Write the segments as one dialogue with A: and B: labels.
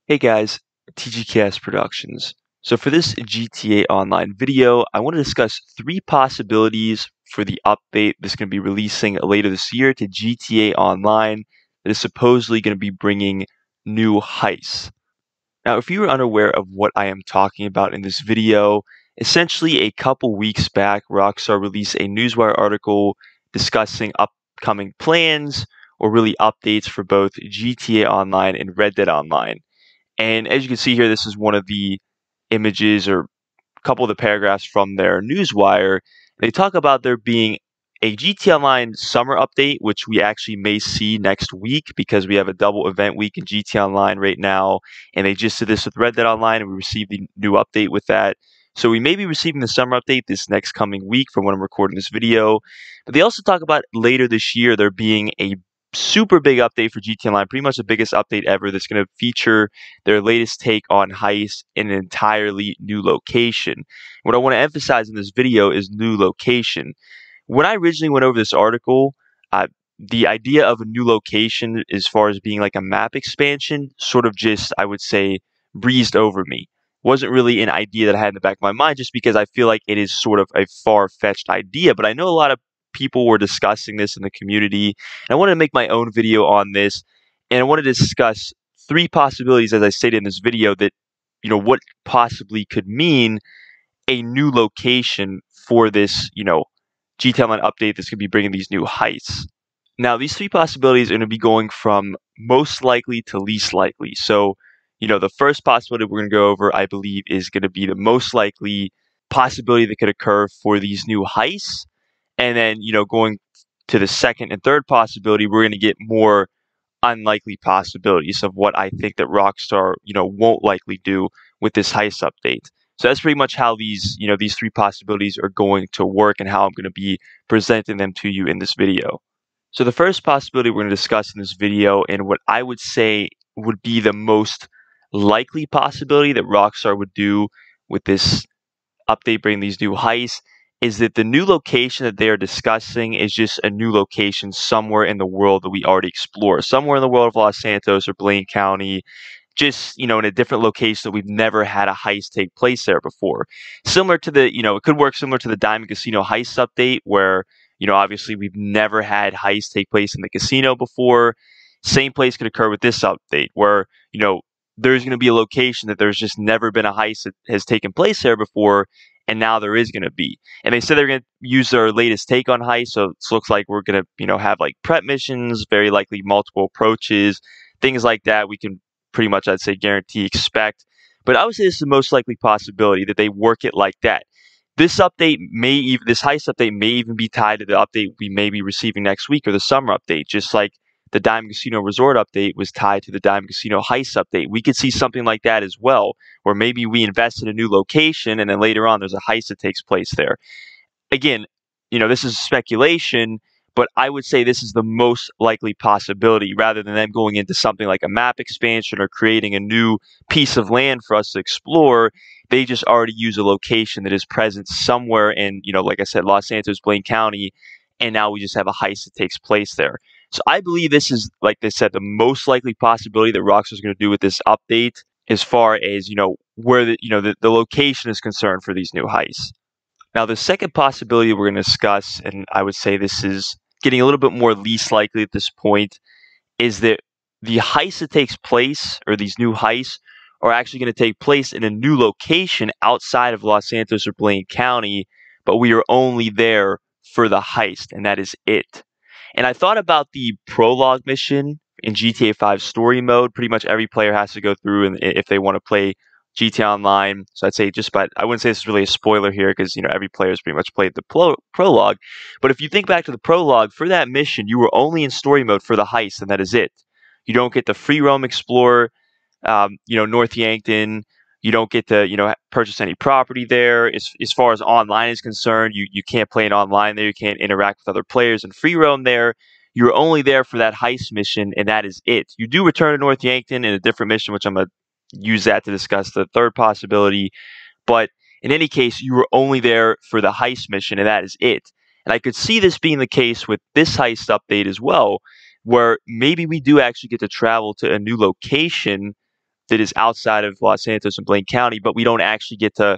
A: Hey guys, TGKS Productions. So for this GTA Online video, I want to discuss three possibilities for the update that's going to be releasing later this year to GTA Online that is supposedly going to be bringing new heists. Now, if you are unaware of what I am talking about in this video, essentially a couple weeks back, Rockstar released a Newswire article discussing upcoming plans or really updates for both GTA Online and Red Dead Online. And as you can see here, this is one of the images or a couple of the paragraphs from their newswire. They talk about there being a GT Online summer update, which we actually may see next week because we have a double event week in GT Online right now. And they just did this with Red Dead Online, and we received the new update with that. So we may be receiving the summer update this next coming week from when I'm recording this video. But they also talk about later this year there being a super big update for GT Online, pretty much the biggest update ever that's going to feature their latest take on Heist in an entirely new location. What I want to emphasize in this video is new location. When I originally went over this article, the idea of a new location as far as being like a map expansion sort of just, I would say, breezed over me. Wasn't really an idea that I had in the back of my mind just because I feel like it is sort of a far-fetched idea, but I know a lot of people were discussing this in the community, and I wanted to make my own video on this, and I wanted to discuss three possibilities, as I stated in this video, that, what possibly could mean a new location for this, GTA Online update that's going to be bringing these new heists. Now, these three possibilities are going to be going from most likely to least likely. So, the first possibility we're going to go over, I believe, is going to be the most likely possibility that could occur for these new heists. And then, going to the second and third possibility, we're going to get more unlikely possibilities of what I think that Rockstar, won't likely do with this heist update. So that's pretty much how these three possibilities are going to work and how I'm going to be presenting them to you in this video. So the first possibility we're going to discuss in this video, and what I would say would be the most likely possibility that Rockstar would do with this update bringing these new heists, is that the new location that they are discussing is just a new location somewhere in the world that we already explore, somewhere in the world of Los Santos or Blaine County, just, in a different location that we've never had a heist take place there before. Similar to the, it could work similar to the Diamond Casino heist update where, obviously we've never had heists take place in the casino before. Same place could occur with this update where, there's going to be a location that there's just never been a heist that has taken place there before, and now there is going to be. And they said they're going to use their latest take on heist, so it looks like we're going to, have like prep missions, very likely multiple approaches, things like that. We can pretty much, I'd say, guarantee expect. But I would say this is the most likely possibility that they work it like that. This heist update may even be tied to the update we may be receiving next week or the summer update, just like the Diamond Casino Resort update was tied to the Diamond Casino Heist update. We could see something like that as well, where maybe we invest in a new location and then later on there's a heist that takes place there. Again, this is speculation, but I would say this is the most likely possibility rather than them going into something like a map expansion or creating a new piece of land for us to explore. They just already use a location that is present somewhere in, like I said, Los Santos, Blaine County, and now we just have a heist that takes place there. So I believe this is, like they said, the most likely possibility that Rockstar is going to do with this update as far as, where the location is concerned for these new heists. Now, the second possibility we're going to discuss, and I would say this is getting a little bit more least likely at this point, is that the heist that takes place, or these new heists, are actually going to take place in a new location outside of Los Santos or Blaine County, but we are only there for the heist, and that is it. And I thought about the prologue mission in GTA 5 story mode. Pretty much every player has to go through, and if they want to play GTA Online. So I'd say I wouldn't say this is really a spoiler here because, every player has pretty much played the prologue. But if you think back to the prologue, for that mission, you were only in story mode for the heist, and that is it. You don't get to free roam explore, North Yankton. You don't get to, purchase any property there. As far as online is concerned, you can't play it online there. You can't interact with other players and free roam there. You're only there for that heist mission, and that is it. You do return to North Yankton in a different mission, which I'm going to use that to discuss the third possibility. But in any case, you were only there for the heist mission, and that is it. And I could see this being the case with this heist update as well, where maybe we do actually get to travel to a new location that is outside of Los Santos and Blaine County, but we don't actually get to,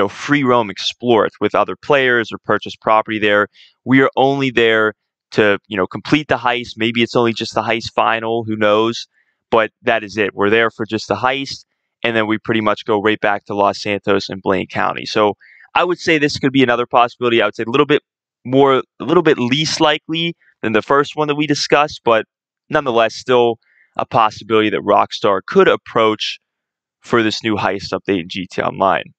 A: free roam explore it with other players or purchase property there. We are only there to, complete the heist. Maybe it's only just the heist final, who knows? But that is it. We're there for just the heist, and then we pretty much go right back to Los Santos and Blaine County. So I would say this could be another possibility. I would say a little bit least likely than the first one that we discussed, but nonetheless, still a possibility that Rockstar could approach for this new heist update in GTA Online.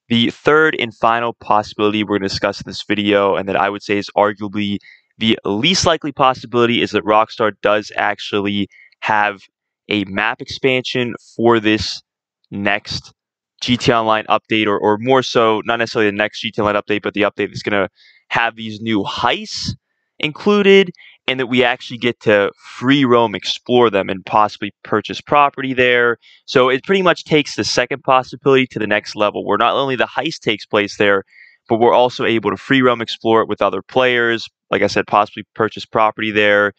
A: The third and final possibility we're going to discuss in this video, and that I would say is arguably the least likely possibility, is that Rockstar does actually have a map expansion for this next GTA Online update, or more so, not necessarily the next GTA Online update, but the update that's going to have these new heists included, and that we actually get to free roam explore them and possibly purchase property there. So it pretty much takes the second possibility to the next level, where not only the heist takes place there, but we're also able to free roam explore it with other players. Like I said, possibly purchase property there,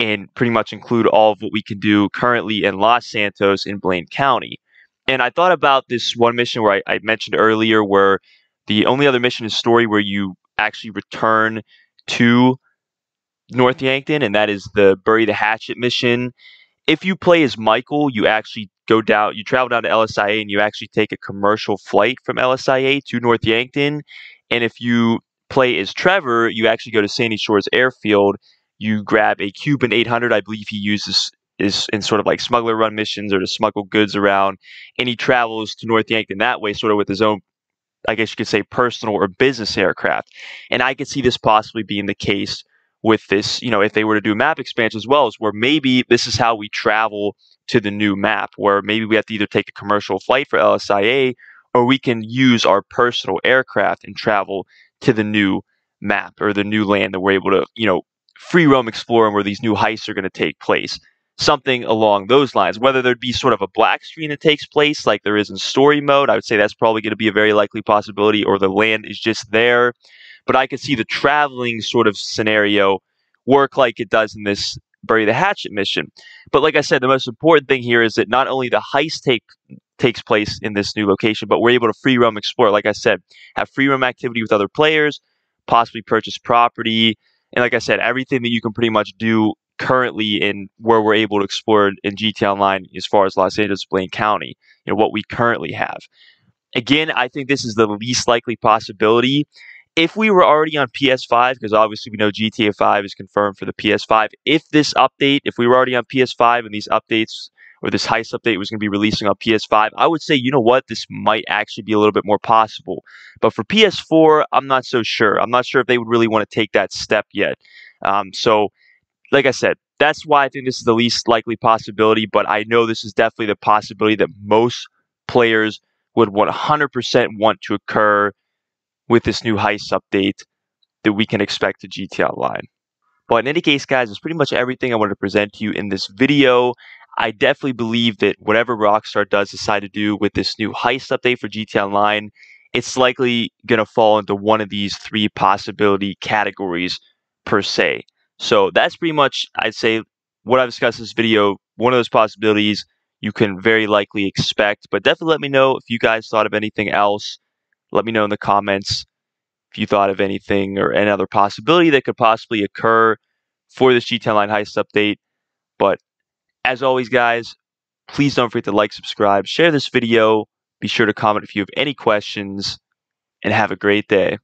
A: and pretty much include all of what we can do currently in Los Santos in Blaine County. And I thought about this one mission where I mentioned earlier, where the only other mission is story where you actually return to North Yankton, and that is the Bury the Hatchet mission. If you play as Michael, you actually you travel down to LSIA, and you actually take a commercial flight from LSIA to North Yankton. And if you play as Trevor, you actually go to Sandy Shores Airfield. You grab a Cuban 800, I believe he uses is in sort of like smuggler run missions or to smuggle goods around, and he travels to North Yankton that way, sort of with his own, I guess you could say, personal or business aircraft. And I could see this possibly being the case with this, if they were to do map expansion as well, is where maybe this is how we travel to the new map, where maybe we have to either take a commercial flight for LSIA, or we can use our personal aircraft and travel to the new map or the new land that we're able to, free roam explore, and where these new heists are going to take place. Something along those lines. Whether there'd be sort of a black screen that takes place like there is in story mode, I would say that's probably going to be a very likely possibility, or the land is just there. But I could see the traveling sort of scenario work like it does in this Bury the Hatchet mission. But like I said, the most important thing here is that not only the heist takes place in this new location, but we're able to free roam explore. Like I said, have free roam activity with other players, possibly purchase property, and like I said, everything that you can pretty much do currently in where we're able to explore in GTA Online as far as Los Angeles, Blaine County, what we currently have. Again, I think this is the least likely possibility. If we were already on PS5, because obviously we know GTA 5 is confirmed for the PS5, if we were already on PS5 and these updates or this heist update was going to be releasing on PS5, I would say, you know what, this might actually be a little bit more possible. But for PS4, I'm not so sure. I'm not sure if they would really want to take that step yet. So, like I said, that's why I think this is the least likely possibility, but I know this is definitely the possibility that most players would 100% want to occur with this new heist update that we can expect to GTA Online. But in any case, guys, that's pretty much everything I wanted to present to you in this video. I definitely believe that whatever Rockstar does decide to do with this new heist update for GTA Online, it's likely going to fall into one of these three possibility categories per se. So that's pretty much, I'd say, what I've discussed in this video. One of those possibilities you can very likely expect. But definitely let me know if you guys thought of anything else. Let me know in the comments if you thought of anything or any other possibility that could possibly occur for this GTA Online heist update. But as always, guys, please don't forget to like, subscribe, share this video. Be sure to comment if you have any questions, and have a great day.